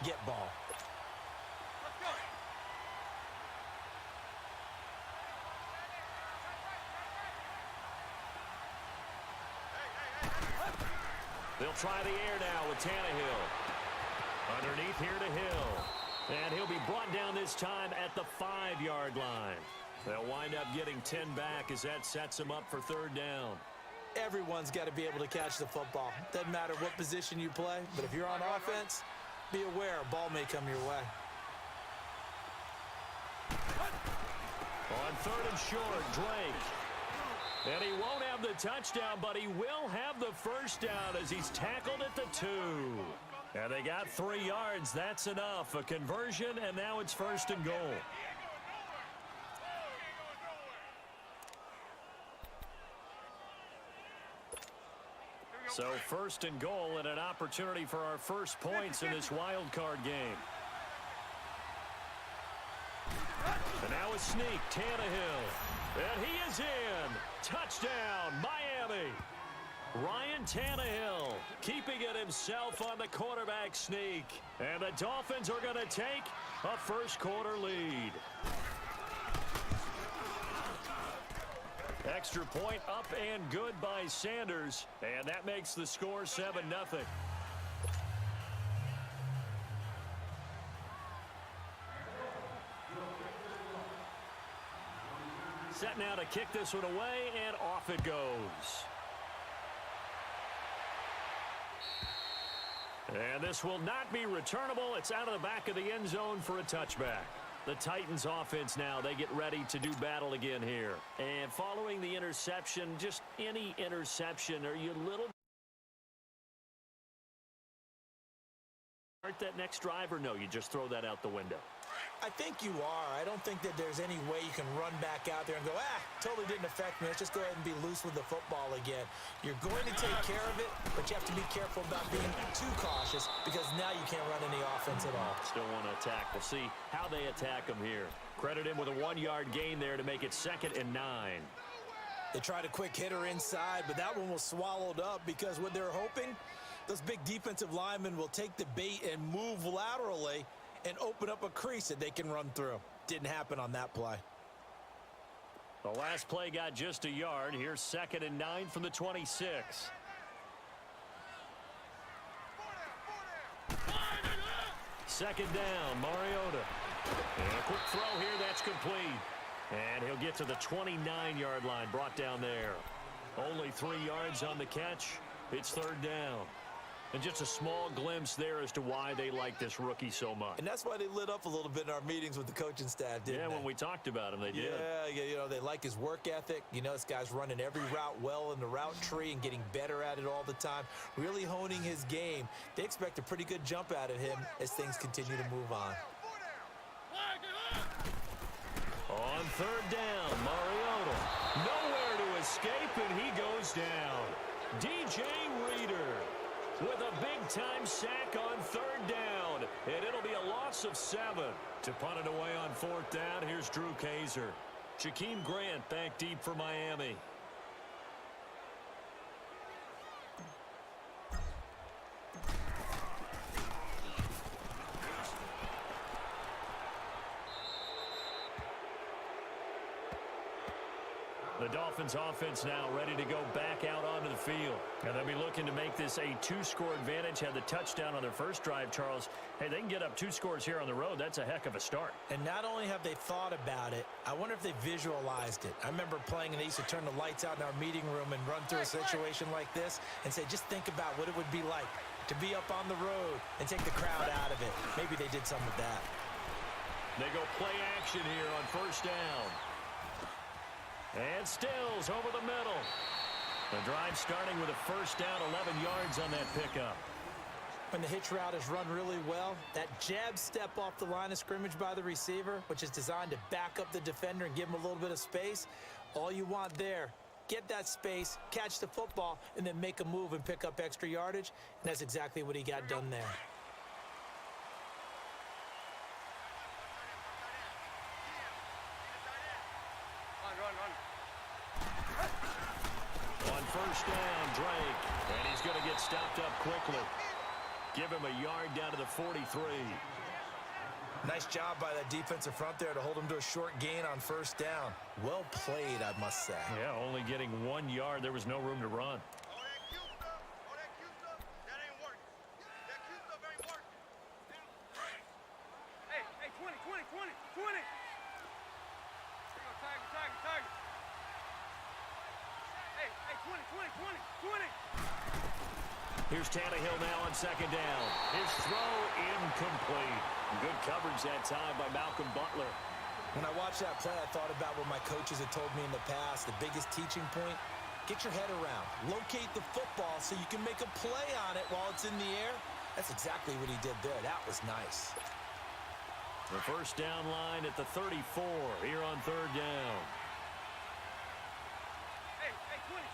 Get ball. They'll try the air now with Tannehill. Underneath here to Hill. And he'll be brought down this time at the 5-yard line. They'll wind up getting 10 back as that sets them up for third down. Everyone's got to be able to catch the football. Doesn't matter what position you play, but if you're on offense, be aware a ball may come your way. On third and short, Drake. And he won't have the touchdown, but he will have the first down as he's tackled at the 2. And they got 3 yards. That's enough. A conversion, and now it's first and goal. So first and goal and an opportunity for our first points in this wild card game. And now a sneak, Tannehill. And he is in. Touchdown, Miami. Ryan Tannehill keeping it himself on the quarterback sneak. And the Dolphins are going to take a first quarter lead. Extra point up and good by Sanders. And that makes the score 7-0. Set now to kick this one away, and off it goes. And this will not be returnable. It's out of the back of the end zone for a touchback. The Titans offense now, they get ready to do battle again here. And following the interception, just any interception, are you a little that next drive, or no, you just throw that out the window? I think you are. I don't think that there's any way you can run back out there and go, totally didn't affect me. Let's just go ahead and be loose with the football again. You're going to take care of it, but you have to be careful about being too cautious because now you can't run any offense at all. Still want to attack. We'll see how they attack them here. Credit him with a 1-yard gain there to make it 2nd and 9. They tried a quick hitter inside, but that one was swallowed up because what they're hoping, those big defensive linemen will take the bait and move laterally and open up a crease that they can run through. Didn't happen on that play. The last play got just a yard. Here's 2nd and 9 from the 26. Second down, Mariota. And a quick throw here, that's complete. And he'll get to the 29-yard line, brought down there. Only 3 yards on the catch. It's third down. And just a small glimpse there as to why they like this rookie so much. And that's why they lit up a little bit in our meetings with the coaching staff, didn't they? Yeah, when we talked about him, they did. Yeah, you know, they like his work ethic. You know, this guy's running every route well in the route tree and getting better at it all the time, really honing his game. They expect a pretty good jump out of him as things continue to move on. On third down, Mariota. Nowhere to escape, and he goes down. DJ Reader. with a big-time sack on 3rd down, and it'll be a loss of 7. To punt it away on 4th down, here's Drew Kaiser. Shaquem Grant back deep for Miami. The Dolphins offense now ready to go back out onto the field. And they'll be looking to make this a 2-score advantage. Had the touchdown on their first drive, Charles. Hey, they can get up 2 scores here on the road. That's a heck of a start. And not only have they thought about it, I wonder if they visualized it. I remember playing and they used to turn the lights out in our meeting room and run through a situation like this and say, just think about what it would be like to be up on the road and take the crowd out of it. Maybe they did some of that. They go play action here on 1st down. And Stills over the middle. The drive starting with a 1st down, 11 yards on that pickup. When the hitch route is run really well, that jab step off the line of scrimmage by the receiver, which is designed to back up the defender and give him a little bit of space, all you want there, get that space, catch the football, and then make a move and pick up extra yardage. And that's exactly what he got done there. On 1st down, Drake. And he's going to get stopped up quickly. Give him a yard down to the 43. Nice job by that defensive front there to hold him to a short gain on 1st down. Well played, I must say. Yeah, only getting 1 yard. There was no room to run. Here's Tannehill now on 2nd down. His throw incomplete. Good coverage that time by Malcolm Butler. When I watched that play, I thought about what my coaches had told me in the past. The biggest teaching point, get your head around. Locate the football so you can make a play on it while it's in the air. That's exactly what he did there. That was nice. The 1st down line at the 34 here on 3rd down. Hey, 20.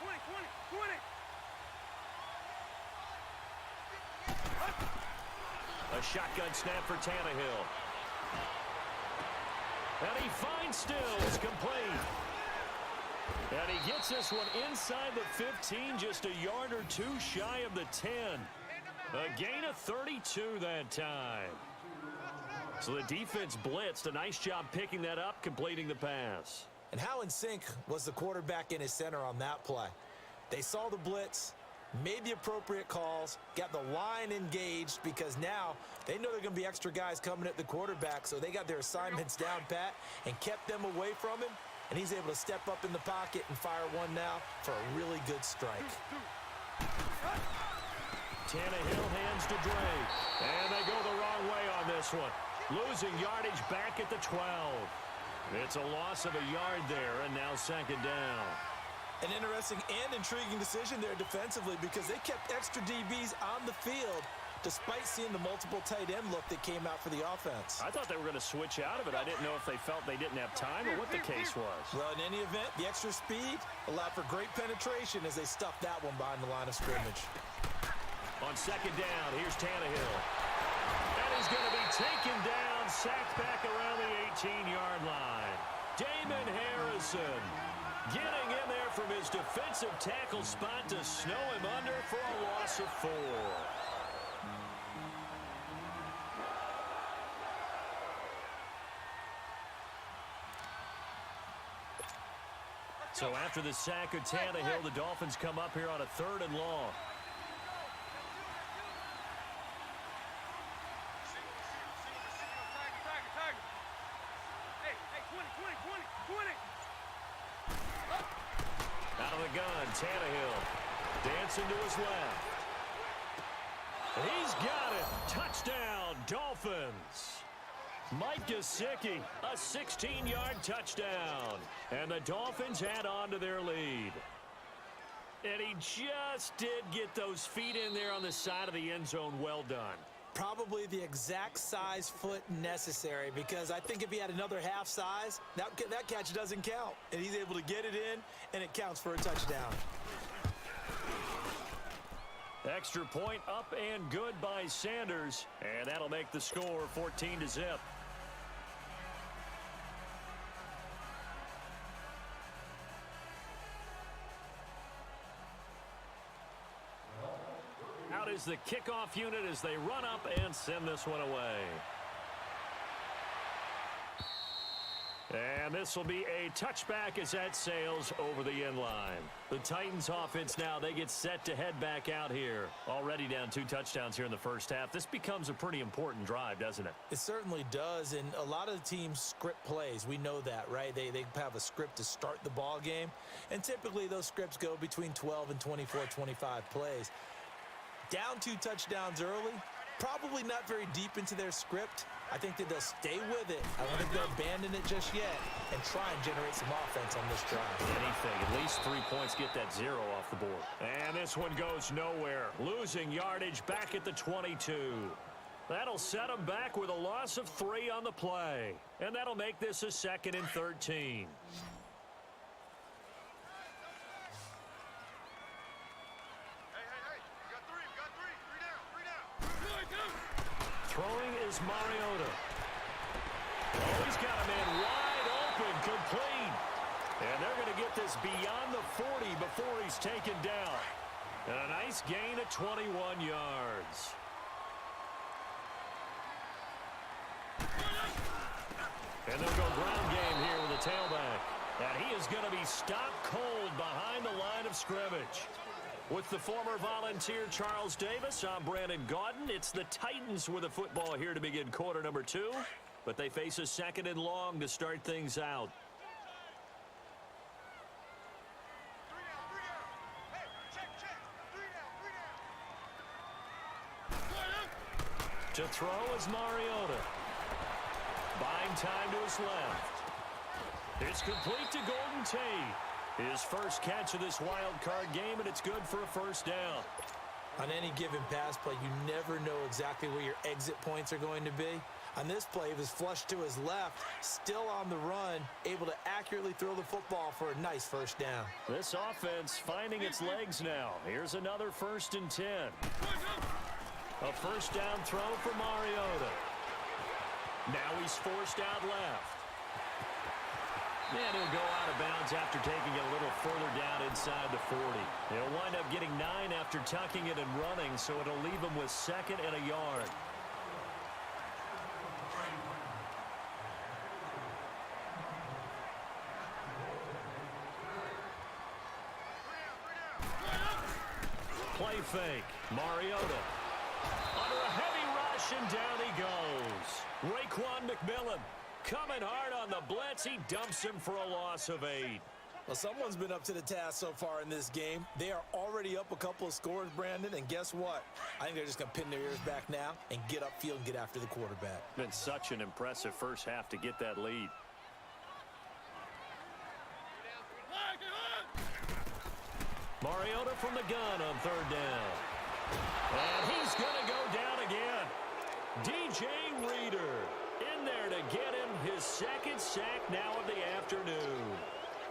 A shotgun snap for Tannehill. And he finds Stills complete. And he gets this one inside the 15, just a yard or 2 shy of the 10. A gain of 32 that time. So the defense blitzed. A nice job picking that up, completing the pass. And how in sync was the quarterback in his center on that play? They saw the blitz, made the appropriate calls, got the line engaged because now they know there are going to be extra guys coming at the quarterback, so they got their assignments down pat and kept them away from him, and he's able to step up in the pocket and fire one now for a really good strike. Tannehill hands to Drake, and they go the wrong way on this one. Losing yardage back at the 12. It's a loss of a yard there, and now 2nd down. An interesting and intriguing decision there defensively because they kept extra DBs on the field despite seeing the multiple tight end look that came out for the offense. I thought they were going to switch out of it. I didn't know if they felt they didn't have time or what the case was. Well, in any event, the extra speed allowed for great penetration as they stuffed that one behind the line of scrimmage. On 2nd down, here's Tannehill. And he's going to be taken down, sacked back around the 18-yard line. Damon Harrison getting in there from his defensive tackle spot to snow him under for a loss of 4. So after the sack of Tannehill, the Dolphins come up here on a 3rd and long. Out of the gun, Tannehill dancing to his left. He's got it. Touchdown, Dolphins. Mike Gesicki, a 16-yard touchdown. And the Dolphins add on to their lead. And he just did get those feet in there on the side of the end zone. Well done. Probably the exact size foot necessary because I think if he had another half size, that catch doesn't count. And he's able to get it in, and it counts for a touchdown. Extra point up and good by Sanders, and that'll make the score 14-0. Out is the kickoff unit as they run up and send this one away. And this will be a touchback as that sails over the end line. The Titans offense now, they get set to head back out here. Already down 2 touchdowns here in the first half. This becomes a pretty important drive, doesn't it? It certainly does, and a lot of the teams script plays. We know that, right? They have a script to start the ball game, and typically those scripts go between 12 and 24, 25 plays. Down 2 touchdowns early, probably not very deep into their script. I think that they'll stay with it. I don't think they'll abandon it just yet and try and generate some offense on this drive. Anything. At least 3 points, get that 0 off the board. And this one goes nowhere. Losing yardage back at the 22. That'll set them back with a loss of 3 on the play. And that'll make this a 2nd and 13. Throwing is Mariota. Oh, he's got a man wide open, complete. And they're going to get this beyond the 40 before he's taken down. And a nice gain of 21 yards. And they'll go ground game here with a tailback. And he is going to be stopped cold behind the line of scrimmage. With the former Volunteer Charles Davis, I'm Brandon Gaudin. It's the Titans with the football here to begin quarter number 2. But they face a 2nd and long to start things out. To throw is Mariota. Buying time to his left. It's complete to Golden Tate. His first catch of this wild card game, and it's good for a first down. On any given pass play, you never know exactly where your exit points are going to be. On this play, he was flushed to his left, still on the run, able to accurately throw the football for a nice first down. This offense finding its legs now. Here's another 1st and 10. A first down throw for Mariota. Now he's forced out left. And he'll go out of bounds after taking it a little further down inside the 40. He'll wind up getting 9 after tucking it and running, so it'll leave him with 2nd and a yard. Play fake. Mariota. Under a heavy rush, and down he goes. Raekwon McMillan. Coming hard on the blitz, he dumps him for a loss of 8. Well, someone's been up to the task so far in this game. They are already up a couple of scores, Brandon, and guess what? I think they're just going to pin their ears back now and get upfield and get after the quarterback. Been such an impressive first half to get that lead. Mariota from the gun on 3rd down. And he's going to go down again. DJ Reader in there to get him his 2nd sack now of the afternoon.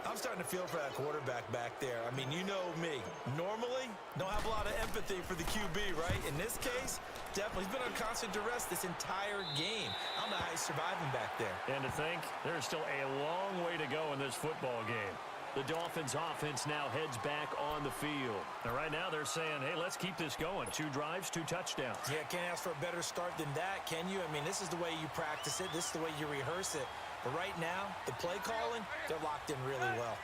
I'm starting to feel for that quarterback back there. I mean, you know me. Normally, don't have a lot of empathy for the QB, right? In this case, definitely. He's been on constant duress this entire game. I don't know how he's surviving back there. And to think, there's still a long way to go in this football game. The Dolphins offense now heads back on the field. And right now they're saying, hey, let's keep this going. 2 drives, 2 touchdowns. Yeah, can't ask for a better start than that, can you? I mean, this is the way you practice it. This is the way you rehearse it. But right now, the play calling, they're locked in really well.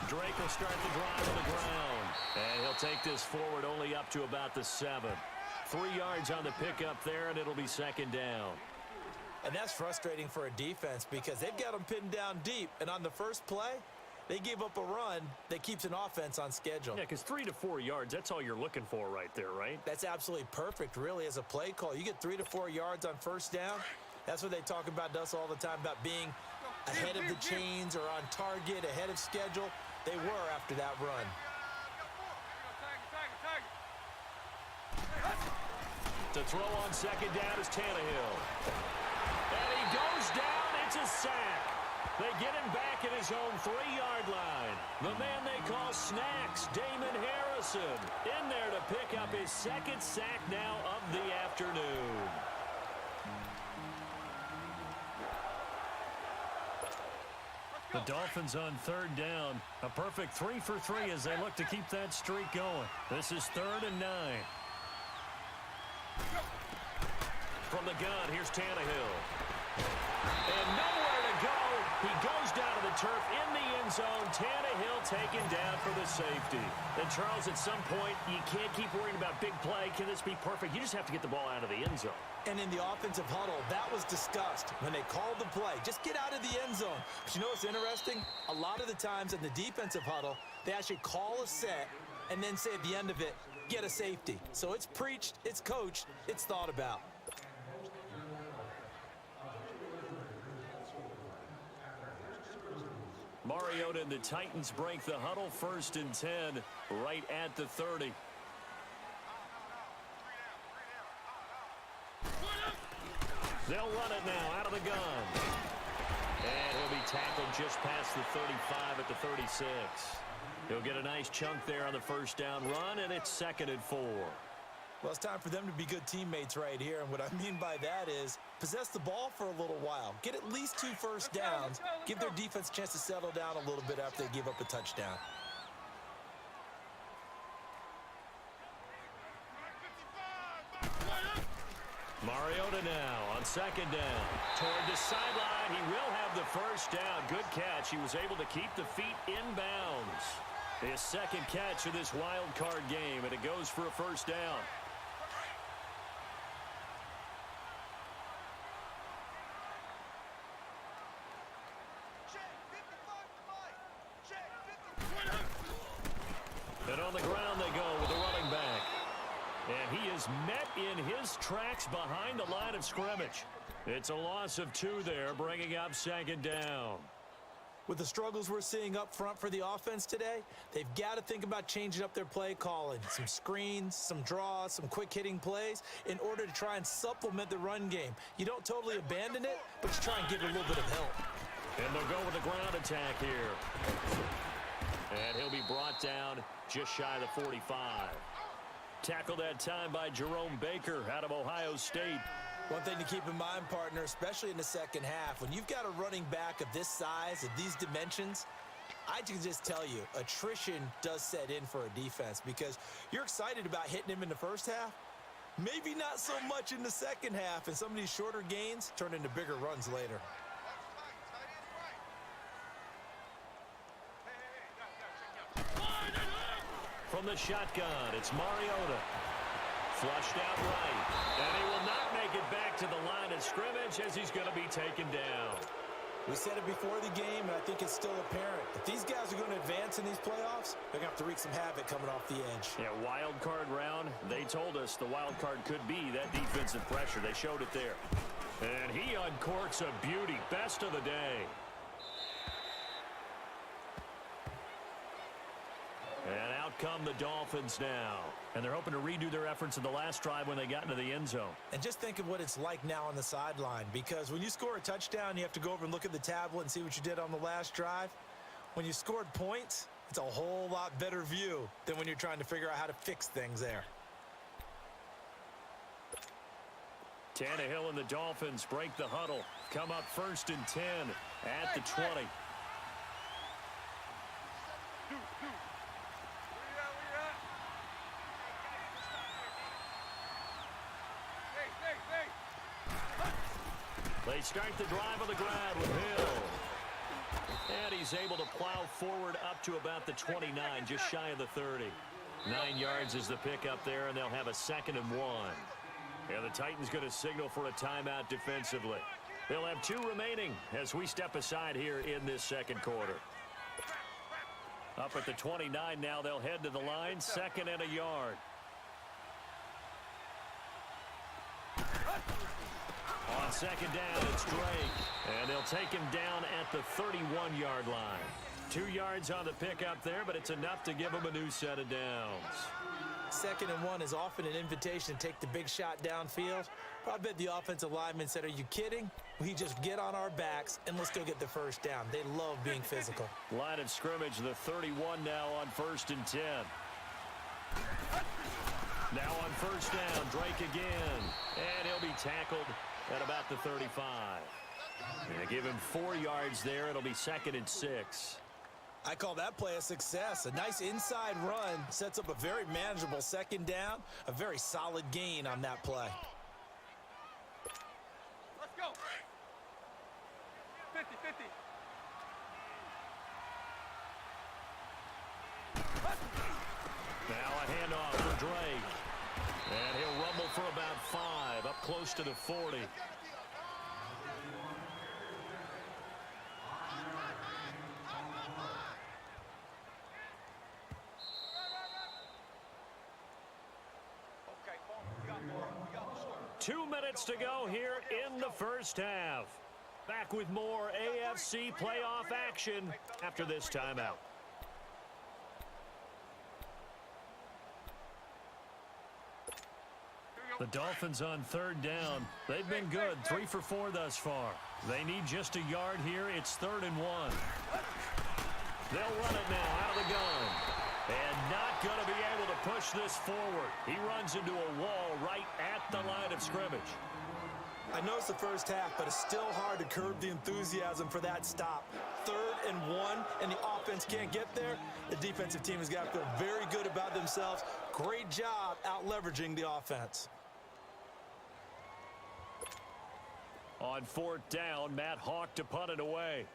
Drake will start the drive on the ground. And he'll take this forward only up to about the 7. 3 yards on the pickup there, and it'll be 2nd down. And that's frustrating for a defense because they've got them pinned down deep. And on the first play, they gave up a run that keeps an offense on schedule. Yeah, because 3 to 4 yards, that's all you're looking for right there, right? That's absolutely perfect, really, as a play call. You get 3 to 4 yards on first down. That's what they talk about us all the time, about being ahead of the chains or on target, ahead of schedule. They were after that run. To throw on 2nd down is Tannehill. And he goes down. It's a sack. They get him back at his own 3-yard line. The man they call Snacks, Damon Harrison, in there to pick up his second sack now of the afternoon. The Dolphins on 3rd down. A perfect 3 for 3 as they look to keep that streak going. This is 3rd and 9. From the gun, here's Tannehill. And nowhere to go. He goes down to the turf in the end zone. Tannehill taken down for the safety. And, Charles, at some point, you can't keep worrying about big play. Can this be perfect? You just have to get the ball out of the end zone. And in the offensive huddle, that was discussed when they called the play. Just get out of the end zone. But you know what's interesting? A lot of the times in the defensive huddle, they actually call a set and then say at the end of it, get a safety. So it's preached, it's coached, it's thought about. Mariota and the Titans break the huddle, 1st and 10, right at the 30. They'll run it now out of the gun. And he'll be tackled just past the 35 at the 36. He'll get a nice chunk there on the 1st down run, and it's 2nd and 4. Well, it's time for them to be good teammates right here. And what I mean by that is possess the ball for a little while. Get at least 2 first downs. Give their defense a chance to settle down a little bit after they give up a touchdown. Mariota now on 2nd down. Toward the sideline. He will have the 1st down. Good catch. He was able to keep the feet in bounds. His 2nd catch of this wild card game, and it goes for a 1st down. And on the ground they go with the running back. And he is met in his tracks behind the line of scrimmage. It's a loss of 2 there, bringing up 2nd down. With the struggles we're seeing up front for the offense today, they've got to think about changing up their play calling. Some screens, some draws, some quick-hitting plays in order to try and supplement the run game. You don't totally abandon it, but you try and give it a little bit of help. And they'll go with the ground attack here. And he'll be brought down just shy of the 45. Tackled that time by Jerome Baker out of Ohio State. One thing to keep in mind, partner, especially in the second half, when you've got a running back of this size, of these dimensions, I can just tell you, attrition does set in for a defense because you're excited about hitting him in the first half. Maybe not so much in the second half, and some of these shorter gains turn into bigger runs later. From the shotgun, it's Mariota. Flushed out right. And he will not make it back to the line of scrimmage as he's going to be taken down. We said it before the game, and I think it's still apparent. If these guys are going to advance in these playoffs, they're going to have to wreak some havoc coming off the edge. Yeah, wild card round. They told us the wild card could be that defensive pressure. They showed it there. And he uncorks a beauty. Best of the day. And out come the Dolphins now. And they're hoping to redo their efforts in the last drive when they got into the end zone. And just think of what it's like now on the sideline, because when you score a touchdown, you have to go over and look at the tablet and see what you did on the last drive. When you scored points, it's a whole lot better view than when you're trying to figure out how to fix things there. Tannehill and the Dolphins break the huddle. Come up 1st and 10 at the 20. They start the drive on the ground with Hill. And he's able to plow forward up to about the 29, just shy of the 30. 9 yards is the pickup there, and they'll have a 2nd and 1. And the Titans going to signal for a timeout defensively. They'll have 2 remaining as we step aside here in this second quarter. Up at the 29 now, they'll head to the line, 2nd and a yard. On 2nd down, it's Drake. And they'll take him down at the 31-yard line. 2 yards on the pickup there, but it's enough to give him a new set of downs. 2nd and 1 is often an invitation to take the big shot downfield. But I bet the offensive lineman said, are you kidding? We just get on our backs and let's go get the first down. They love being physical. Line of scrimmage, the 31 now on 1st and 10. Now on 1st down, Drake again. And he'll be tackled at about the 35. And give him 4 yards there. It'll be 2nd and 6. I call that play a success. A nice inside run sets up a very manageable 2nd down. A very solid gain on that play. Let's go. 50-50. Now a handoff for Drake. And he'll rumble for about 5, up close to the 40. Okay, we got more. We got the score. 2 minutes to go here in the first half. Back with more AFC playoff action after this timeout. The Dolphins on 3rd down. They've been good, 3 for 4 thus far. They need just a yard here. It's 3rd and 1. They'll run it now out of the gun. And not going to be able to push this forward. He runs into a wall right at the line of scrimmage. I know it's the first half, but it's still hard to curb the enthusiasm for that stop. 3rd and 1, and the offense can't get there. The defensive team has got to feel very good about themselves. Great job out leveraging the offense. On 4th down, Matt Hawk to punt it away.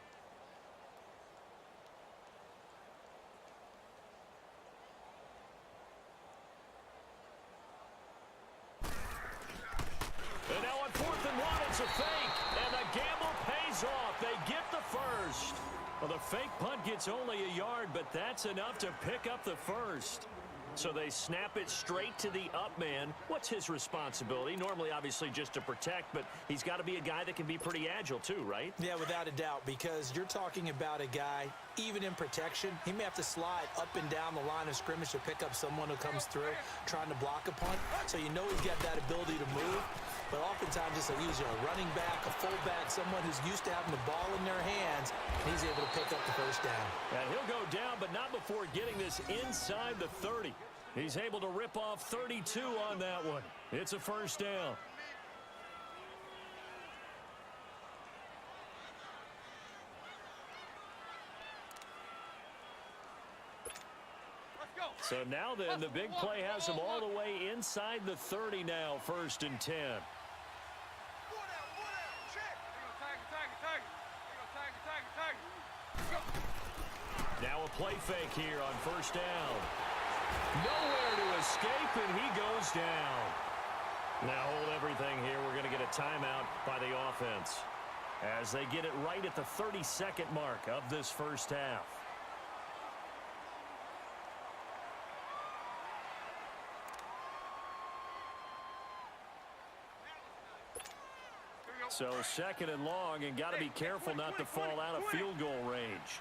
And now on 4th and 1, it's a fake. And the gamble pays off. They get the first. Well, the fake punt gets only a yard, but that's enough to pick up the first. So they snap it straight to the up man. What's his responsibility? Normally, obviously, just to protect, but he's got to be a guy that can be pretty agile too, right? Yeah, without a doubt, because you're talking about a guy, even in protection, he may have to slide up and down the line of scrimmage to pick up someone who comes through trying to block a punt. So you know he's got that ability to move. But oftentimes it's usually a running back, a fullback, someone who's used to having the ball in their hands, and he's able to pick up the first down. And he'll go down, but not before getting this inside the 30. He's able to rip off 32 on that one. It's a first down. Let's go. So now then, the big play has him all the way inside the 30 now, 1st and 10. One out. Check. Tag. Go. Now a play fake here on 1st down. Nowhere to escape, and he goes down. Now hold everything here. We're going to get a timeout by the offense as they get it right at the 32nd mark of this first half. So 2nd and long, and got to be careful not to fall out of field goal range.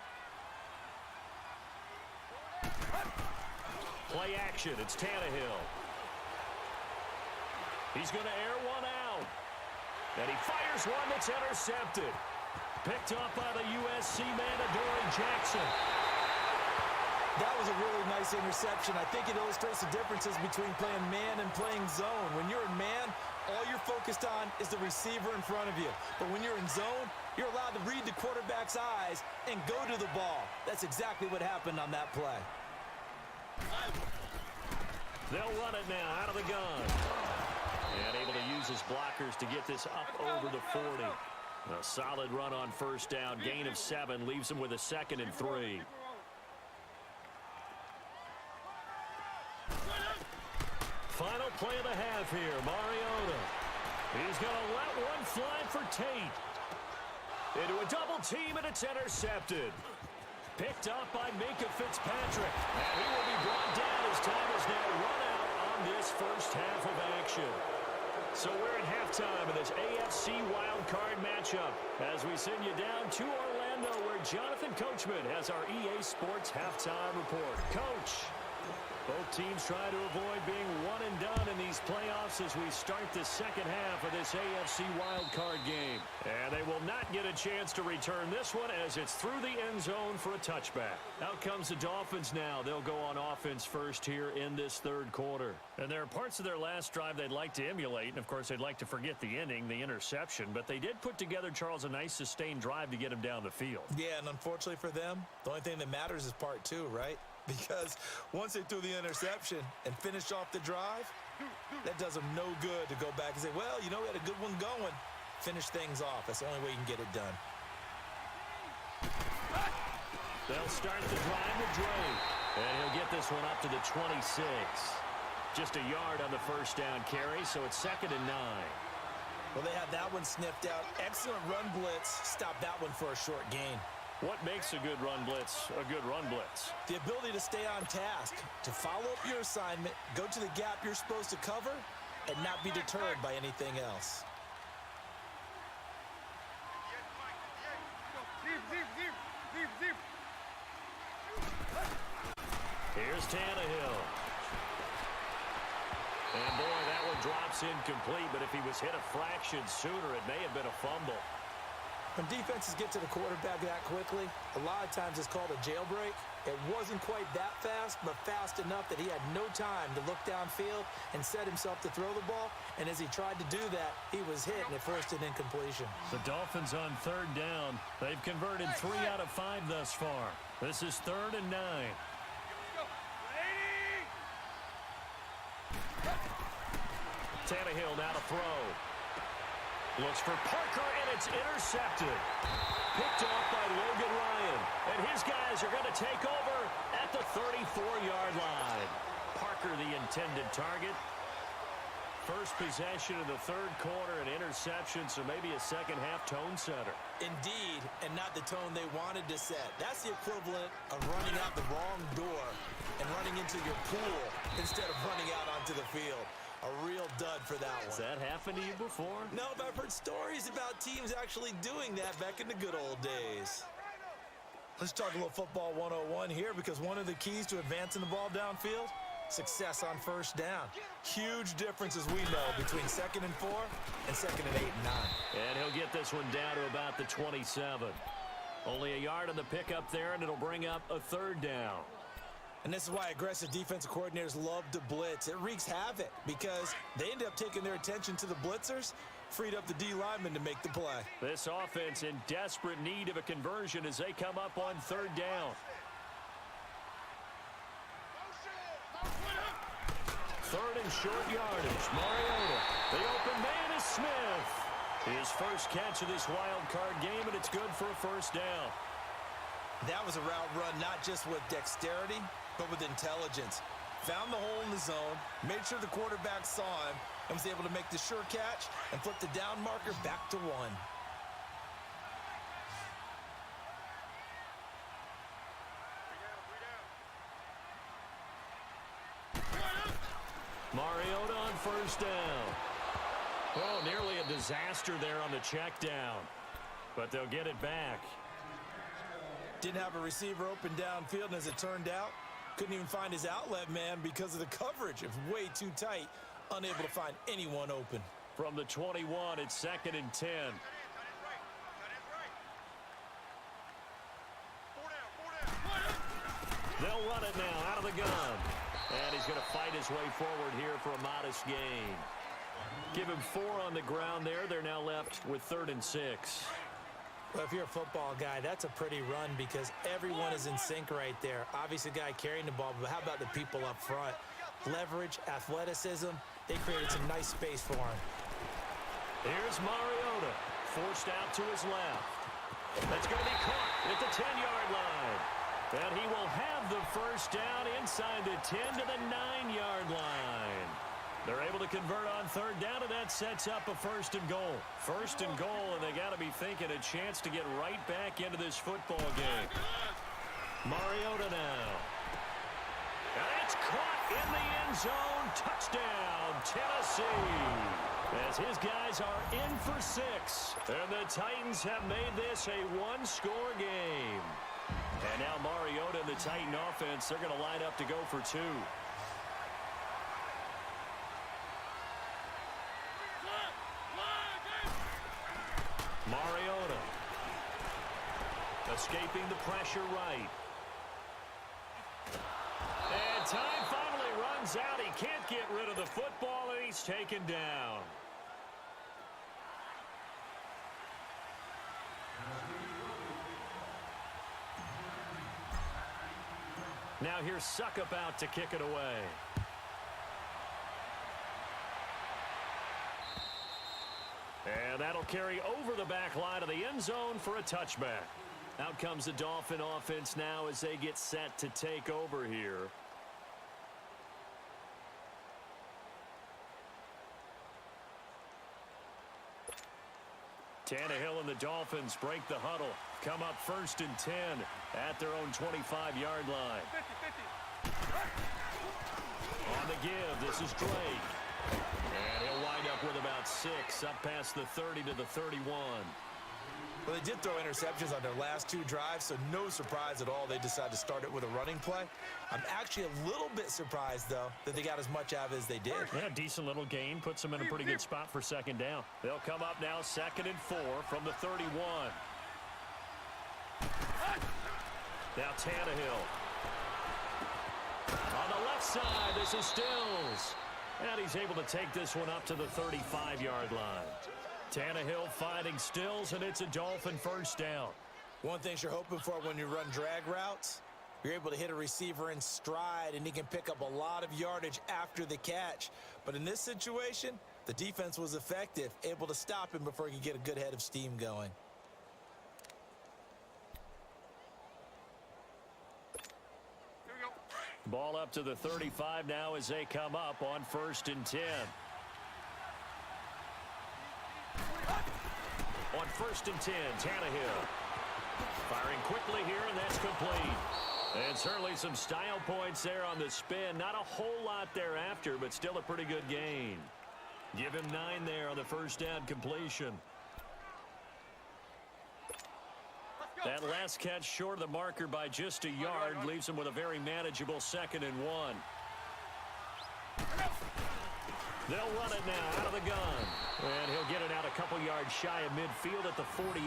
Play action. It's Tannehill. He's going to air one out. And he fires one that's intercepted. Picked up by the USC man, Adoree Jackson. That was a really nice interception. I think it illustrates the differences between playing man and playing zone. When you're in man, all you're focused on is the receiver in front of you. But when you're in zone, you're allowed to read the quarterback's eyes and go to the ball. That's exactly what happened on that play. They'll run it now out of the gun. And able to use his blockers to get this up over the 40. A solid run on 1st down. Gain of 7 leaves him with a 2nd and 3. Final play of the half here. Mariota. He's going to let one fly for Tate. Into a double team, and it's intercepted. Picked up by Minkah Fitzpatrick. And he will be brought down as time is now run out on this first half of action. So we're at halftime in this AFC wildcard matchup as we send you down to Orlando where Jonathan Coachman has our EA Sports halftime report. Coach. Both teams try to avoid being one and done in these playoffs as we start the second half of this AFC wildcard game. And they will not get a chance to return this one as it's through the end zone for a touchback. Out comes the Dolphins now. They'll go on offense first here in this third quarter. And there are parts of their last drive they'd like to emulate. And, of course, they'd like to forget the inning, the interception. But they did put together, Charles, a nice sustained drive to get him down the field. Yeah, and unfortunately for them, the only thing that matters is part two, right? Because once they threw the interception and finished off the drive, that does them no good to go back and say, well, you know, we had a good one going. Finish things off. That's the only way you can get it done. They'll start the drive with Dre. And he'll get this one up to the 26. Just a yard on the first down carry, so it's 2nd and 9. Well, they had that one sniffed out. Excellent run blitz. Stop that one for a short gain. What makes a good run blitz a good run blitz? The ability to stay on task, to follow up your assignment, go to the gap you're supposed to cover, and not be deterred by anything else. Here's Tannehill. And boy, that one drops incomplete, but if he was hit a fraction sooner, it may have been a fumble. When defenses get to the quarterback that quickly, a lot of times it's called a jailbreak. It wasn't quite that fast, but fast enough that he had no time to look downfield and set himself to throw the ball. And as he tried to do that, he was hit, and it forced an incompletion. The Dolphins on 3rd down. They've converted 3 out of 5 thus far. This is 3rd and 9. Tannehill now to throw. Looks for Parker, and it's intercepted. Picked off by Logan Ryan. And his guys are going to take over at the 34-yard line. Parker, the intended target. First possession of the third quarter, an interception, so maybe a second-half tone setter. Indeed, and not the tone they wanted to set. That's the equivalent of running out the wrong door and running into your pool instead of running out onto the field. A real dud for that one. Has that happened to you before? No, but I've heard stories about teams actually doing that back in the good old days. Let's talk a little football 101 here, because one of the keys to advancing the ball downfield, success on first down. Huge difference, as we know, between 2nd and 4 and 2nd and 8 and 9. And he'll get this one down to about the 27. Only a yard on the pickup there, and it'll bring up a 3rd down. And this is why aggressive defensive coordinators love to blitz. It wreaks havoc because they end up taking their attention to the blitzers, freed up the D lineman to make the play. This offense in desperate need of a conversion as they come up on 3rd down. 3rd and short yardage. Mariota. The open man is Smith. His first catch of this wild card game, and it's good for a first down. That was a route run not just with dexterity, but with intelligence. Found the hole in the zone, made sure the quarterback saw him, and was able to make the sure catch and flip the down marker back to 1. Mariota on first down. Oh, nearly a disaster there on the check down. But they'll get it back. Didn't have a receiver open downfield, and as it turned out, couldn't even find his outlet man because of the coverage. It was way too tight, unable to find anyone open. From the 21, it's 2nd and 10. They'll run it now out of the gun. And he's going to fight his way forward here for a modest gain. Give him 4 on the ground there. They're now left with 3rd and 6. Well, if you're a football guy, that's a pretty run because everyone is in sync right there. Obviously, the guy carrying the ball, but how about the people up front? Leverage, athleticism, they created some nice space for him. Here's Mariota, forced out to his left. That's going to be caught at the 10-yard line. And he will have the first down inside the 10 to the 9-yard line. They're able to convert on 3rd down, and that sets up a 1st and goal. 1st and goal, and they got to be thinking a chance to get right back into this football game. Mariota now. And it's caught in the end zone. Touchdown, Tennessee. As his guys are in for 6. And the Titans have made this a 1-score game. And now Mariota and the Titan offense, they're going to line up to go for 2. Mariota. Escaping the pressure right. And time finally runs out. He can't get rid of the football, and he's taken down. Now here's Suckup out to kick it away. And that'll carry over the back line of the end zone for a touchback. Out comes the Dolphin offense now as they get set to take over here. Tannehill and the Dolphins break the huddle. Come up 1st and 10 at their own 25-yard line. 50. On the give, this is Drake. And he'll wind up with about 6, up past the 30 to the 31. Well, they did throw interceptions on their last 2 drives, so no surprise at all they decided to start it with a running play. I'm actually a little bit surprised, though, that they got as much out of it as they did. Yeah, decent little gain. Puts them in a pretty good spot for 2nd down. They'll come up now 2nd and 4 from the 31. Now Tannehill. On the left side, this is Stills. And he's able to take this one up to the 35-yard line. Tannehill finding Stills, and it's a Dolphin 1st down. One thing you're hoping for when you run drag routes, you're able to hit a receiver in stride, and he can pick up a lot of yardage after the catch. But in this situation, the defense was effective, able to stop him before he could get a good head of steam going. Here we go. Ball up to the 35 now as they come up on 1st and 10. On 1st and 10, Tannehill. Firing quickly here, and that's complete. And certainly some style points there on the spin. Not a whole lot thereafter, but still a pretty good gain. Give him 9 there on the 1st down completion. That last catch short of the marker by just a yard leaves him with a very manageable 2nd and 1. They'll run it now out of the gun. And he'll get it out a couple yards shy of midfield at the 48.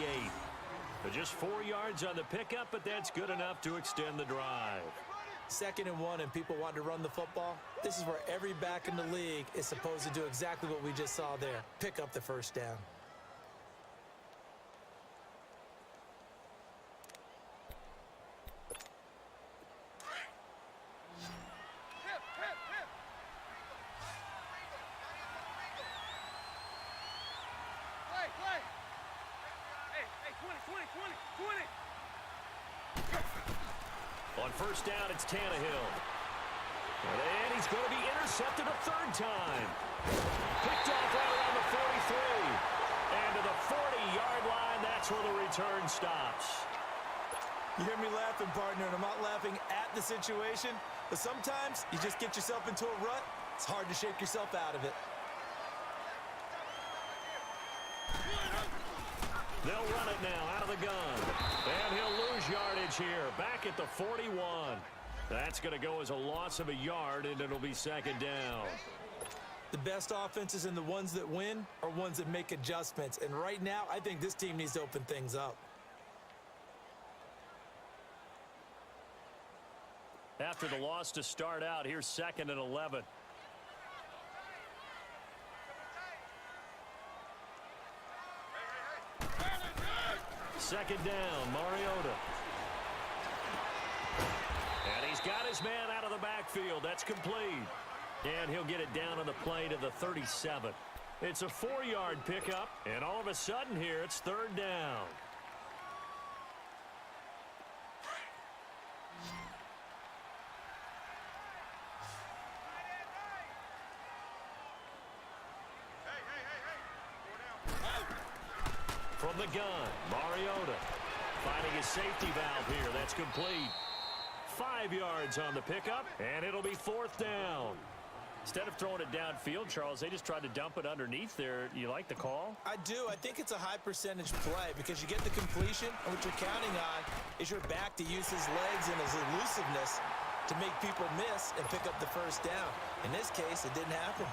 But just 4 yards on the pickup, but that's good enough to extend the drive. 2nd and 1 and people want to run the football. This is where every back in the league is supposed to do exactly what we just saw there. Pick up the 1st down. On 1st down, it's Tannehill. And he's going to be intercepted a 3rd time. Picked off right around the 43. And to the 40-yard line, that's where the return stops. You hear me laughing, partner, and I'm not laughing at the situation, but sometimes you just get yourself into a rut. It's hard to shake yourself out of it. They'll run it now out of the gun. And he'll lose yardage here. Back at the 41. That's going to go as a loss of a yard, and it'll be 2nd down. The best offenses and the ones that win are ones that make adjustments. And right now, I think this team needs to open things up. After the loss to start out, here's 2nd and 11. Second down, Mariota. And he's got his man out of the backfield. That's complete. And he'll get it down on the play to the 37. It's a 4-yard pickup, and all of a sudden here, it's 3rd down. From the gun, Mariota finding his safety valve here. That's complete. 5 yards on the pickup, and it'll be 4th down. Instead of throwing it downfield, Charles, they just tried to dump it underneath there. You like the call? I do. I think it's a high percentage play because you get the completion, and what you're counting on is your back to use his legs and his elusiveness to make people miss and pick up the 1st down. In this case, it didn't happen.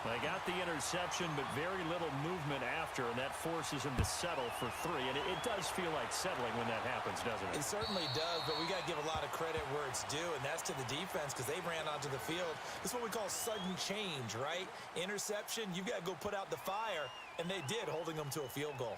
They got the interception, but very little movement after, and that forces him to settle for 3. And it does feel like settling when that happens, doesn't it? It certainly does, but we got to give a lot of credit where it's due, and that's to the defense because they ran onto the field. This is what we call sudden change, right? Interception, you've got to go put out the fire, and they did, holding them to a field goal.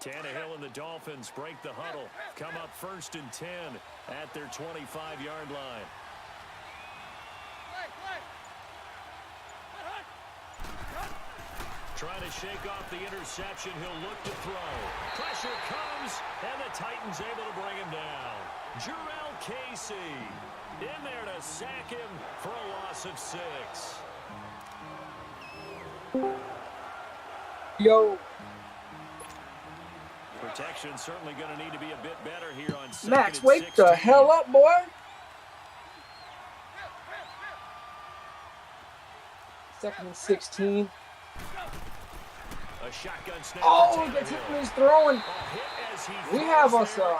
Tannehill and the Dolphins break the huddle. Come up 1st and 10 at their 25-yard line. Trying to shake off the interception. He'll look to throw. Pressure comes, and the Titans able to bring him down. Jurrell Casey in there to sack him for a loss of 6. Yo. Protection certainly going to need to be a bit better here on 2nd Max, and wake 16. the hell up, boy. 2nd and 16. A shotgun snap. Oh, the Tippmann is throwing. We have us a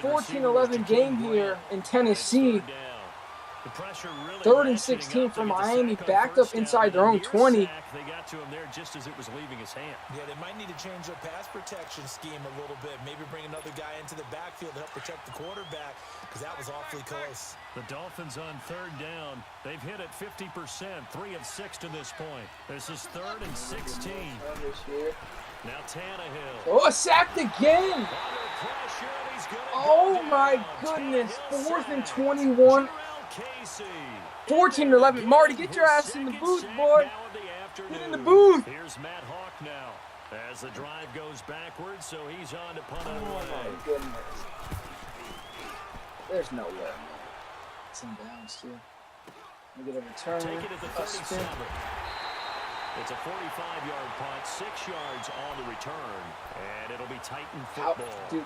14-11 game here in Tennessee. 3rd and 16 for Miami, backed up inside their own 20. They got to him there just as it was leaving his hand. Yeah, they might need to change their pass protection scheme a little bit. Maybe bring another guy into the backfield to help protect the quarterback because that was awfully close. The Dolphins on 3rd down. They've hit it 50%, 3 of 6 to this point. This is 3rd and 16. Now Tannehill. Oh, sacked again. Oh, my goodness. 4th and 21. 14-11. Marty, get your ass in the booth, boy. Get in the booth. Here's Matt Hawk now as the drive goes backwards, so he's on to punt it Oh, away. my goodness. There's no way. It's in bounds, too. We get a return. Take it at the 37. It's a 45-yard punt, 6 yards on the return, and it'll be Titan football. Dude.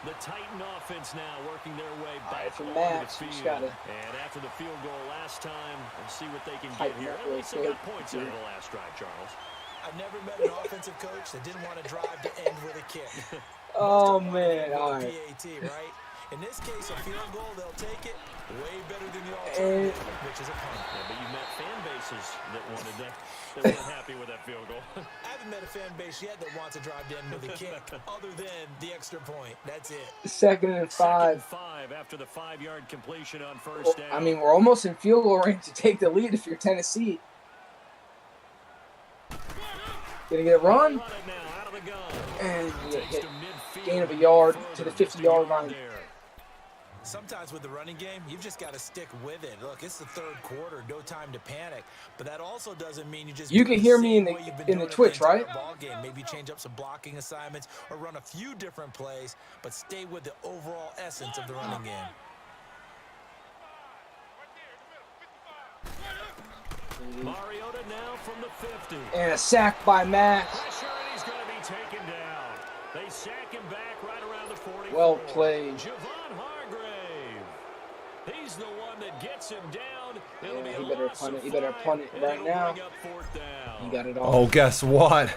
The Titan offense now working their way back for onto Max, the we just field. gotta And after the field goal last time, we'll see what they can get tighten here. up At real least they got points out of the last drive, Charles. I've never met an offensive coach that didn't want to drive to end with a kick. Oh, man. All right. PAT, right? In this case, a field goal, they'll take it way better than the alternative, which is a punt. Yeah, but you met fan bases that wanted that. They weren't happy with that field goal. I haven't met a fan base yet that wants to drive to end with a kick, other than the extra point. That's it. 2nd and 5. 2nd and 5 after the 5-yard completion on 1st down. I mean, we're almost in field goal range to take the lead if you're Tennessee. Gonna get a run. And you get hit. Gain of a yard to the 50-yard line. Sometimes with the running game, you've just got to stick with it. Look, it's the 3rd quarter, no time to panic. But that also doesn't mean you just. You can hear me in the Twitch, right? Ball game. Maybe change up some blocking assignments or run a few different plays, but stay with the overall essence of the running game. Mariota now from the 50. And a sack by Max. Pressure, and he's going to be taken down. They sack him back right around the 40. Well played. Javon Hargrave. He's the one that gets him down. It'll be Yeah, a he better loss punt of it. He better 5, punt it and right it'll now. bring up 4th down. He got it all. Oh, guess what?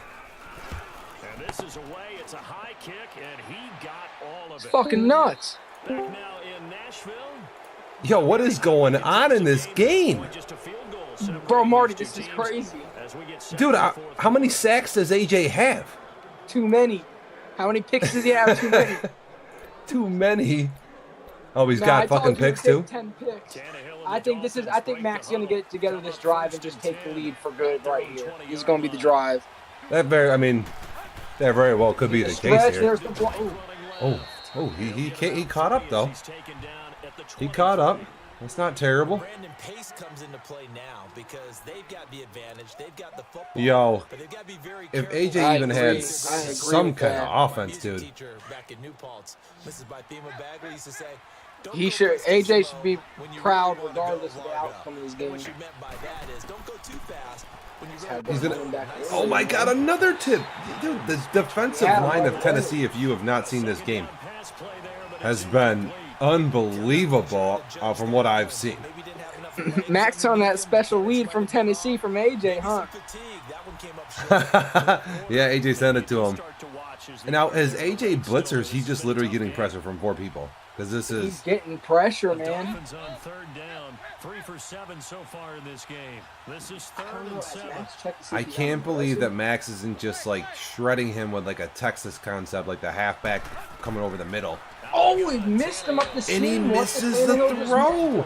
And this is away. It's a high kick, and he got all of It's it. fucking nuts. Back now in Nashville. Yo, what is going on in this game? Just a field goal separating Bro, Marty, these two this is teams crazy. as we get set Dude, for the 4th how many sacks does AJ have? Too many. How many picks does he have? Too many. Too many. Oh, he's Nah, got I told fucking you to picks take too? 10 picks. Tannehill and I the think this is. Dolphins I think break Max is the gonna huddle. get together this drive and just take the lead for good right here. This is gonna be the 20-yard drive. That very well could be the case Stretch. here. There's the block. He caught up though. He's taken down at the He caught up. That's not terrible. Brandon Pace comes into play now because they've got the advantage. They've got the football. Yo, But they've got to be very if careful. AJ even I had agree some with kind that. of offense, My music dude. teacher back in New Paltz, Mrs. Bythema Bagley used to say, don't He go should. pressing AJ slow should be when you proud really wanna regardless go of the log outcome of this And game. what she meant by that is don't go too fast when you really had He's wanna gonna. go back nice Oh and my slow. God! Another tip, dude. The defensive Yeah, line of right. Tennessee, if you have not seen this game, has been unbelievable from what I've seen. Max on that special weed from Tennessee from AJ, huh? Yeah, AJ sent it to him. And now, as AJ blitzers, he's just literally getting pressure from 4 people. Because this is... He's getting pressure, man. On 3rd down, 3 for 7 so far in this game. This is 3rd and 7. I can't believe that Max isn't just like shredding him with like a Texas concept, like the halfback coming over the middle. Oh, he missed him up the seam. And he misses the throw.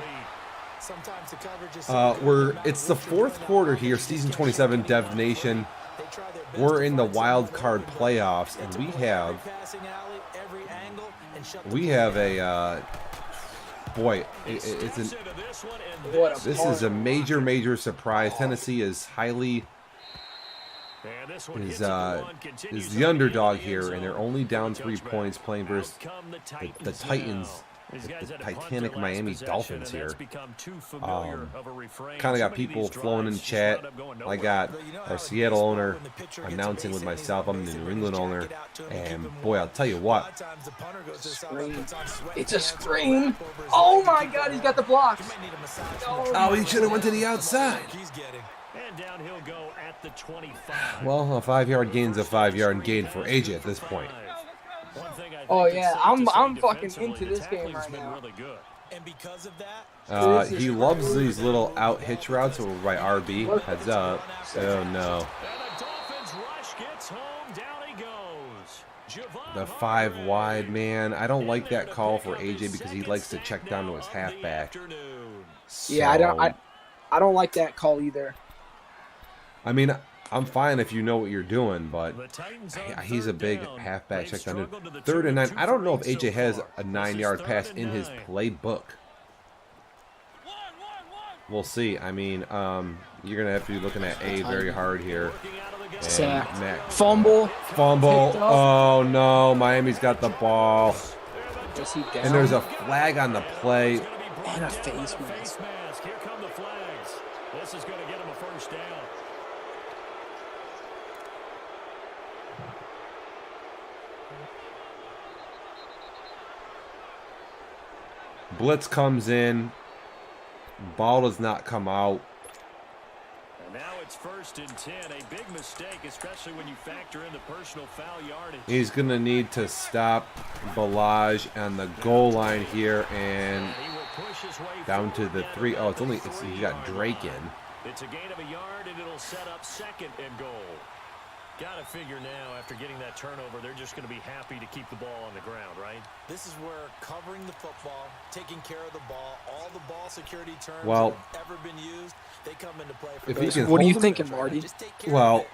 It's the 4th quarter here, season 27, Dev Nation. We're in the wild card playoffs, and we have a boy. This is a major surprise. Tennessee is is the underdog here, and they're only down 3 points playing versus the Titans. The Titanic Miami Dolphins here. Kind of got people flowing in chat. I got our Seattle owner announcing with myself. I'm the New England owner. And boy, I'll tell you what. Screen. It's a screen. Oh my God, he's got the blocks. Oh, he should have went to the outside. Well, a 5-yard gain's a 5-yard gain for AJ at this point. Oh yeah, I'm fucking into this game right now. He loves these little out hitch routes over by RB. Heads up. Oh no. The 5 wide, man. I don't like that call for AJ because he likes to check down to his halfback. Yeah, I don't like that call either. I mean, I'm fine if you know what you're doing, but he's a big halfback check down. 3rd and 9. I don't know if AJ has a 9-yard pass in his playbook. We'll see. I mean, you're going to have to be looking at A very hard here. Sack. Fumble. Oh, no. Miami's got the ball. And there's a flag on the play. And a face mask. Here come the flags. This is going to get him a 1st down. Blitz comes in. Ball does not come out. And now it's 1st and 10. A big mistake, especially when you factor in the personal foul yardage. He's going to need to stop Balaj on the goal line here and down to the 3. Oh, he got Drake in. It's a gain of a yard, and it'll set up 2nd and goal. Got to figure now, after getting that turnover, they're just going to be happy to keep the ball on the ground, right? This is where covering the football, taking care of the ball, all the ball security terms that have ever been used, they come into play for if he can What are you thinking, Marty? Well,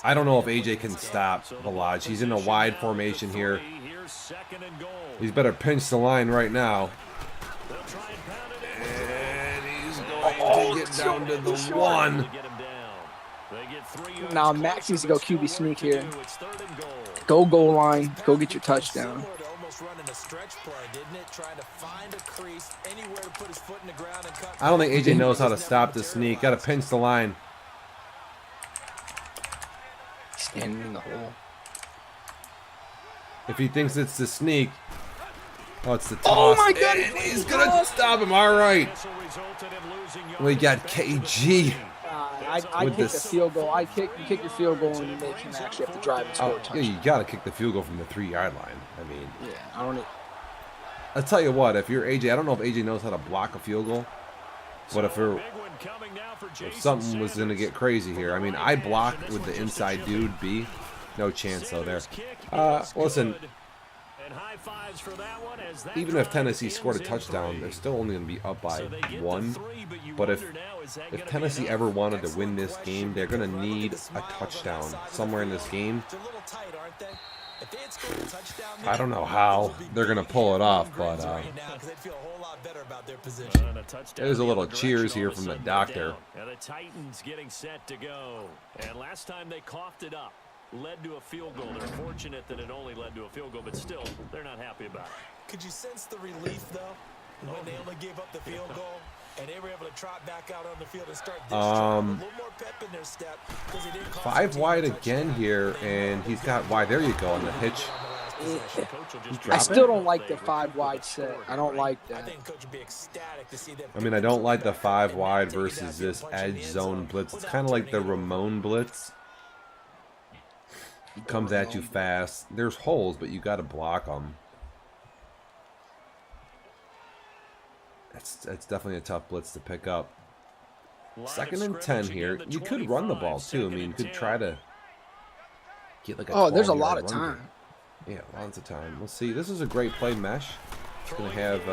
I don't know if AJ can stop Balaj. He's in a wide formation here. He's better pinch the line right now. And he's going to get down to the 1. Now Max needs to go QB sneak here. Go goal line. Go get your touchdown. I don't think AJ knows how to stop the sneak. Got to pinch the line. Standing in the hole. If he thinks it's the sneak. Oh, it's the toss. Oh my God! And he's going to stop him. All right. We got KG. I kick the field goal. You kick your field goal and you make him actually have to drive and score a touchdown. Yeah, you got to kick the field goal from the 3-yard line. I mean, yeah, I'll tell you what. If you're AJ, I don't know if AJ knows how to block a field goal, but if something was going to get crazy here, I mean, I block with the inside dude B. No chance though there. Listen. Even if Tennessee scored a touchdown, they're still only going to be up by 1. But if Tennessee ever wanted to win this game, they're going to need a touchdown somewhere in this game. I don't know how they're going to pull it off, but there's a little cheers here from the doctor. And the Titans getting set to go. And last time they coughed it up. Led to a field goal. They're fortunate that it only led to a field goal, but still, they're not happy about it. Could you sense the relief, though, when they only gave up the field goal and they were able to trot back out on the field and start this a little more pep in their step because they didn't cost 5 wide again here, and he's got wide. There you go on the hitch. possession. I still don't like the 5 wide set. I don't like I that. think coach would be ecstatic to see that. I mean, I don't like the 5 wide versus this edge zone blitz. It's kind of like the Ramon blitz. He comes at you fast. There's holes, but you got to block them. That's definitely a tough blitz to pick up. 2nd and 10 here. You could run the ball too. I mean, you could try to get like a. Oh, there's a lot of time. Yeah, lots of time. We'll see. This is a great play mesh. It's gonna have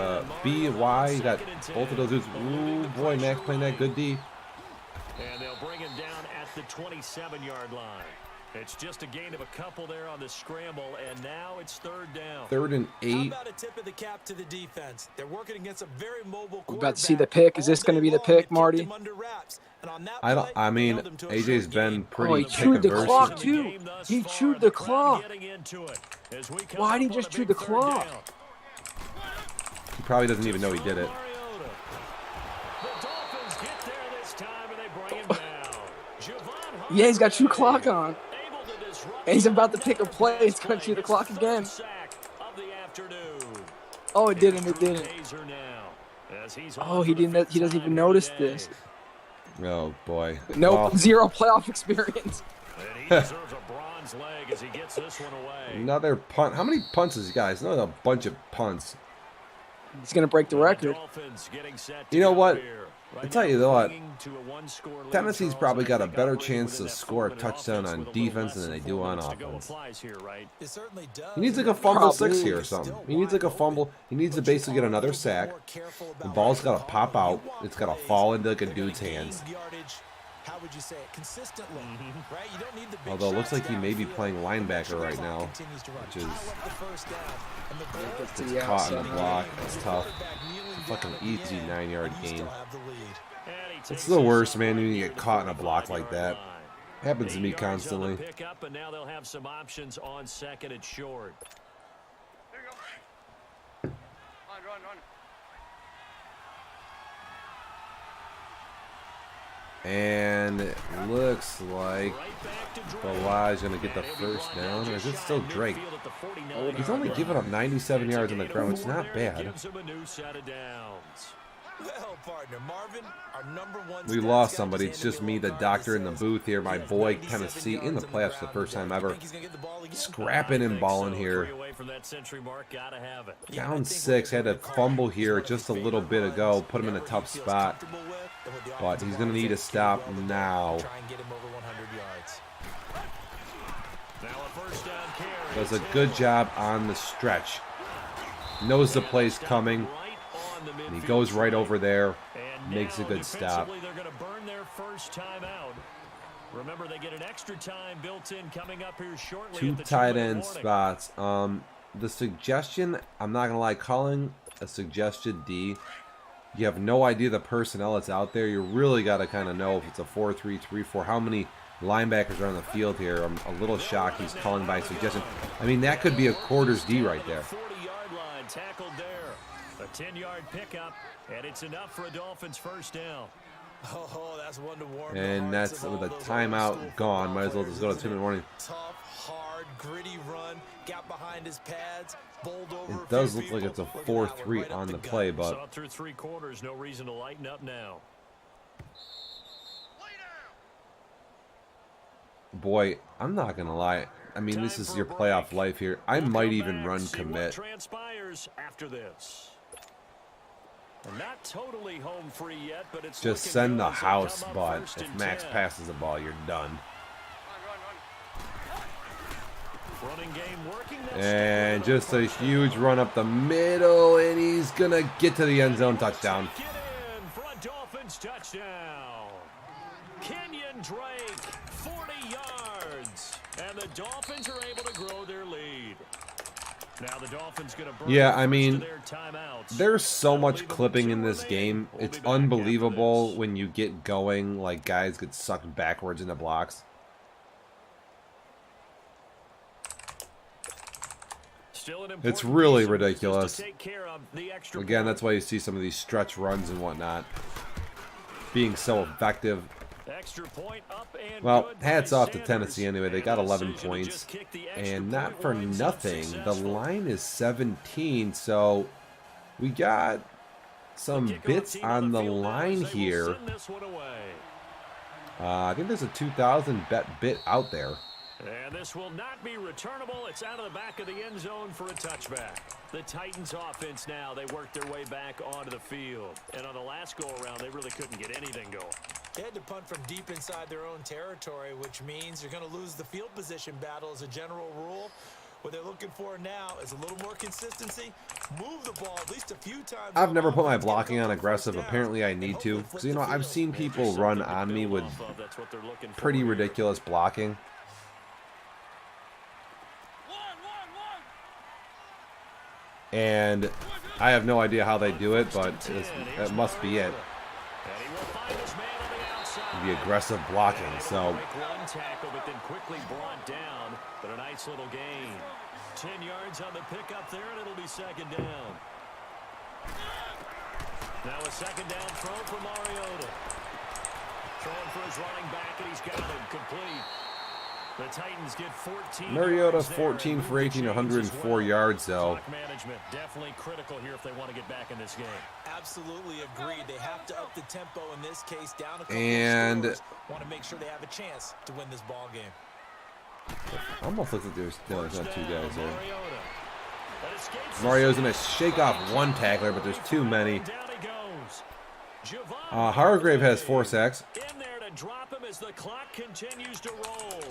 B and Y. You got both of those dudes. Ooh, boy, Max playing that good D. And they'll bring him down at the 27-yard line. It's just a gain of a couple there on the scramble, and now it's 3rd down. 3rd and 8. How about a tip of the cap to the defense? They're working against a very mobile quarterback. We're about to see the pick. Is this going to be the pick, Marty? I mean, AJ's been pretty. Oh, he chewed the clock too. He chewed the clock. Why did he just chew the clock? He probably doesn't even know he did it. Yeah, he's got chew clock on. And he's about to pick a play. He's going to chew the clock again. Oh, it didn't. It didn't. Oh, he didn't. He doesn't even notice this. Oh boy. No, zero playoff experience. Another punt. How many punts has he got? He's not a bunch of punts. He's going to break the record. You know what? I tell you what, Tennessee's probably got a better chance to score a touchdown on defense than they do on offense. He needs like a fumble 6 here or something. He needs like a fumble. He needs to basically get another sack. The ball's got to pop out. It's got to fall into like a dude's hands. How would you say it? Consistently, right? You don't need the big Although it looks like he may be playing linebacker right now, which is gets caught in the block. It's tough. Fucking easy 9-yard gain. It's the worst, man, when you get caught in a block like that. Happens to me constantly. And now they'll have some options on 2nd and short. There you go. Run. And it looks like Balai's going to get the first down. Or is it still Drake? He's only given up 97 yards on the ground, which is not bad. Well, partner, Marvin, our #1 We lost somebody. It's just me, the doctor in the booth here. My boy, Tennessee, in the playoffs for the first time ever. Scrapping and balling here. Down 6. Had a fumble here just a little bit ago. Put him in a tough spot. But he's going to need a stop now. Does a good job on the stretch. Knows the play's coming. And he goes right over there, makes a good stop. They're going to burn their first time out. Remember, they get an extra time built in coming up here shortly. 2 tight end spots. The suggestion, I'm not going to lie, calling a suggested D, you have no idea the personnel that's out there. You really got to kind of know if it's a 4-3-3-4, how many linebackers are on the field here. I'm a little shocked he's calling by suggestion. I mean, that could be a quarters D right there. 40-yard line tackled there. A 10-yard pickup, and it's enough for a Dolphins first down. Oh, that's one to warm. And that's with a timeout gone. Might as well just go to 2-minute warning. Tough, hard, gritty run. Got behind his pads. Bowled over. It does look like it's a 4-3 on the play, but Saw through 3 quarters, no reason to lighten up now. boy, I'm not gonna lie. I mean, this is your playoff life here. I might even run commit. Transpires after this. Not totally home free yet, but it's just send the house, but if Max passes the ball, you're done. And just a huge run up the middle, and he's gonna get to the end zone. Touchdown. Get in for a Dolphins touchdown. Kenyon Drake, 40 yards, and the Dolphins are able to grow their lead. Now the Dolphins gonna burn I mean, there's so much clipping in this game. It's unbelievable when you get going, like guys get sucked backwards into blocks. It's really ridiculous. Again, that's why you see some of these stretch runs and whatnot being so effective. Extra point up and Well, good hats by off to Sanders. Tennessee anyway. They got And 11 decision to points. just kick the extra And not point for winds up nothing, the successful. line is 17. So we got some Kickoff bits team on the field now as line they will here. send this one away. I think there's a 2,000 bet bit out there. And this will not be returnable. It's out of the back of the end zone for a touchback. The Titans offense now, they work their way back onto the field. And on the last go-around, they really couldn't get anything going. They had to punt from deep inside their own territory, which means you're going to lose the field position battle as a general rule. What they're looking for now is a little more consistency. Move the ball at least a few times. I've never put my blocking on aggressive. Apparently I need to. Because, you know, I've seen If people there's run something to on me build with off of, that's what they're looking for pretty here. ridiculous blocking. And I have no idea how they do it, but that must be it. And he will find his man on the outside. The aggressive blocking. So Break one tackle, but then quickly brought down. But a nice little gain. 10 yards on the pickup there, and it'll be second down. Now a second down throw for Mariota. Throwing for his running back, and he's got it complete. The Titans get 14 Mariota, yards there, 14 and for move the 18, chains 104 as well. yards, though. Clock management definitely critical here if they want to get back in this game. Absolutely agreed. They have to up the tempo in this case, down a couple And of scores. Want to make sure they have a chance to win this ball game. almost looks like there's not two guys there. Mariota. That escapes the Mario's gonna shake off one tackler, but there's too many. down he goes. Javon Hargrave has 4 sacks. in there to drop him as the clock continues to roll.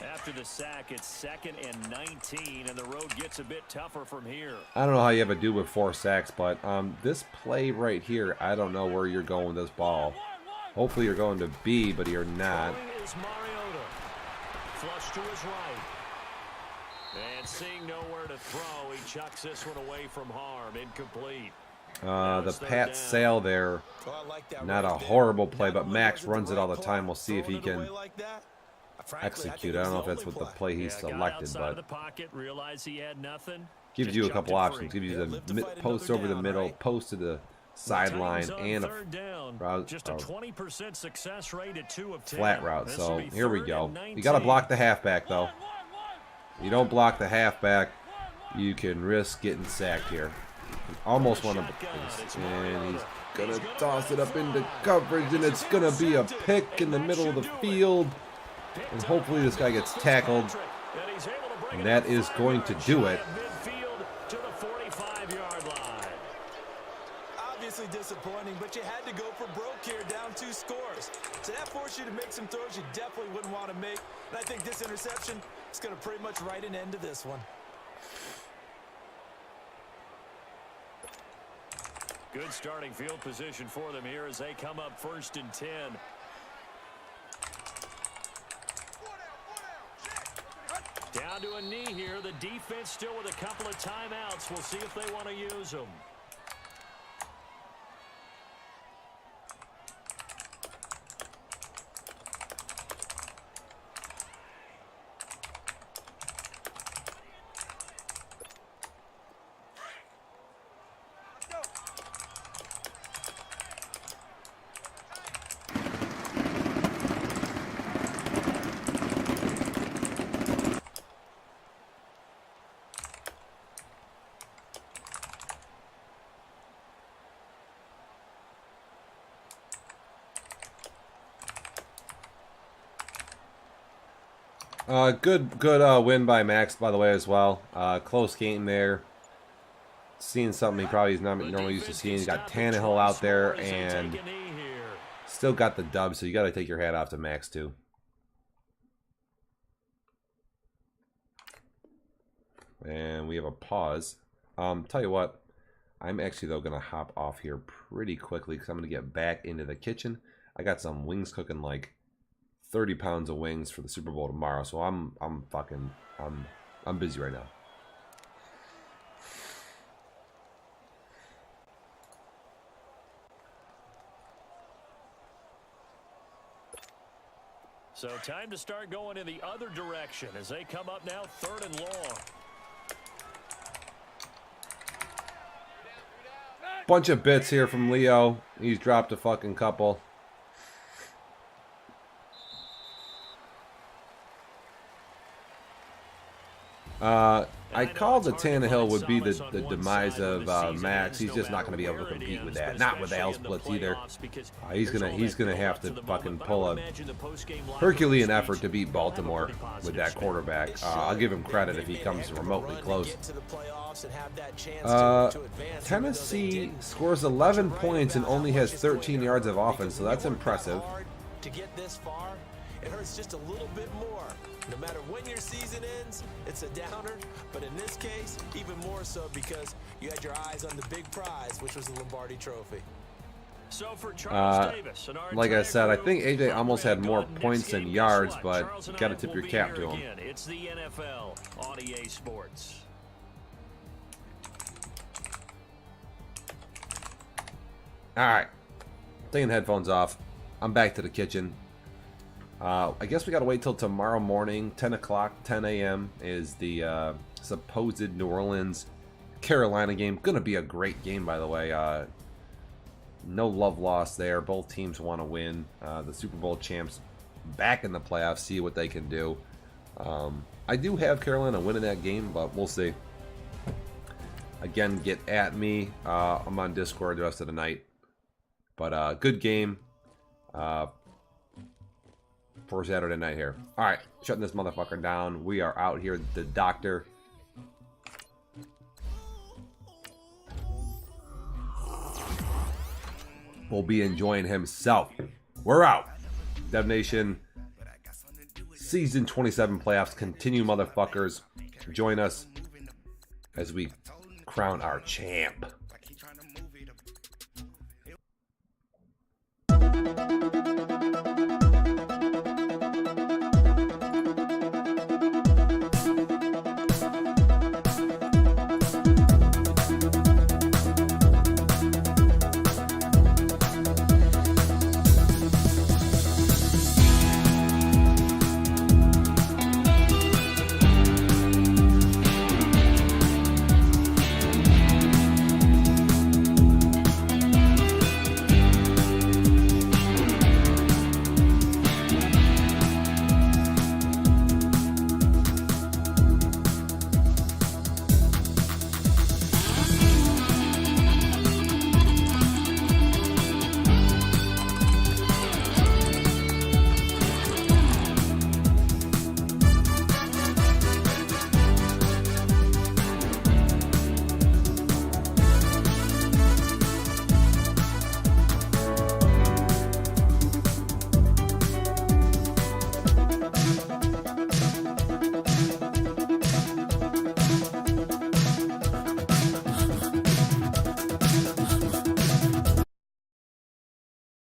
After the sack, it's 2nd and 19, and the road gets a bit tougher from here. I don't know how you have a dude with 4 sacks, but this play right here, I don't know where you're going with this ball. Hopefully you're going to B, but you're not. Throwing is Mariota. Flush to his right. And seeing nowhere to throw, he chucks this one away from harm. Incomplete. The Pat Sale there, Oh, I like that not a right there. horrible play, Not but only Max was it runs it right all the call, time. We'll see if he throwing it can away like that, frankly, execute. I I think don't know it's if that's what the play he Yeah, got selected, outside of but the pocket, realized he had nothing. gives Just you a chucked couple it options. free. Gives you Yeah, the live to fight post another over the down, middle, right? post to the sideline, Titans on and a third down. route, Just a 20% success rate at 2 of 10. flat route. This So will be here we 3rd go. and You got to 19. block the halfback, though. You don't block the halfback, you can risk getting sacked here. Almost one of the, and he's gonna toss it up into coverage, and it's gonna be a pick in the middle of the field, and hopefully this guy gets tackled, and that is going to do it. Midfield to the 45-yard line. Obviously disappointing, but you had to go for broke here, down 2 scores. So that forced you to make some throws you definitely wouldn't want to make. And I think this interception is going to pretty much write an end to this one. Good starting field position for them here as they come up 1st and 10. Down to a knee here. The defense still with a couple of timeouts. We'll see if they want to use them. Good win by Max, by the way, as well. Close game there. Seeing something he probably is not normally used to seeing. He's got Tannehill out there and still got the dub, so you got to take your hat off to Max, too. And we have a pause. Tell you what, I'm actually, though, going to hop off here pretty quickly because I'm going to get back into the kitchen. I got some wings cooking, like 30 pounds of wings for the Super Bowl tomorrow, so I'm busy right now. So time to start going in the other direction as they come up now 3rd and long. Bunch of bits here from Leo. He's dropped a fucking couple. I called that Tannehill would be the demise of Max. He's just not going to be able to compete with that. Not with Al splits either. He's gonna have to fucking pull a Herculean effort to beat Baltimore with that quarterback. I'll give him credit if he comes remotely close. Tennessee scores 11 points and only has 13 yards of offense, so that's impressive. To get this far, it hurts just a little bit more. No matter when your season ends, it's a downer. But in this case, even more so because you had your eyes on the big prize, which was the Lombardi Trophy. So for Charles Davis, like I said, I think AJ almost had more points than yards, but you got to tip your cap to him. It's the NFL on EA Sports. All right, taking the headphones off. I'm back to the kitchen. I guess we got to wait till tomorrow morning, 10 o'clock, 10 a.m. is the supposed New Orleans Carolina game. Going to be a great game, by the way. No love lost there. Both teams want to win. The Super Bowl champs back in the playoffs. See what they can do. I do have Carolina winning that game, but we'll see. Again, get at me. I'm on Discord the rest of the night. But good game for Saturday night here. All right, shutting this motherfucker down. We are out here. The doctor. Will be enjoying himself. We're out. Dev Nation. Season 27 playoffs continue, motherfuckers. Join us as we crown our champ.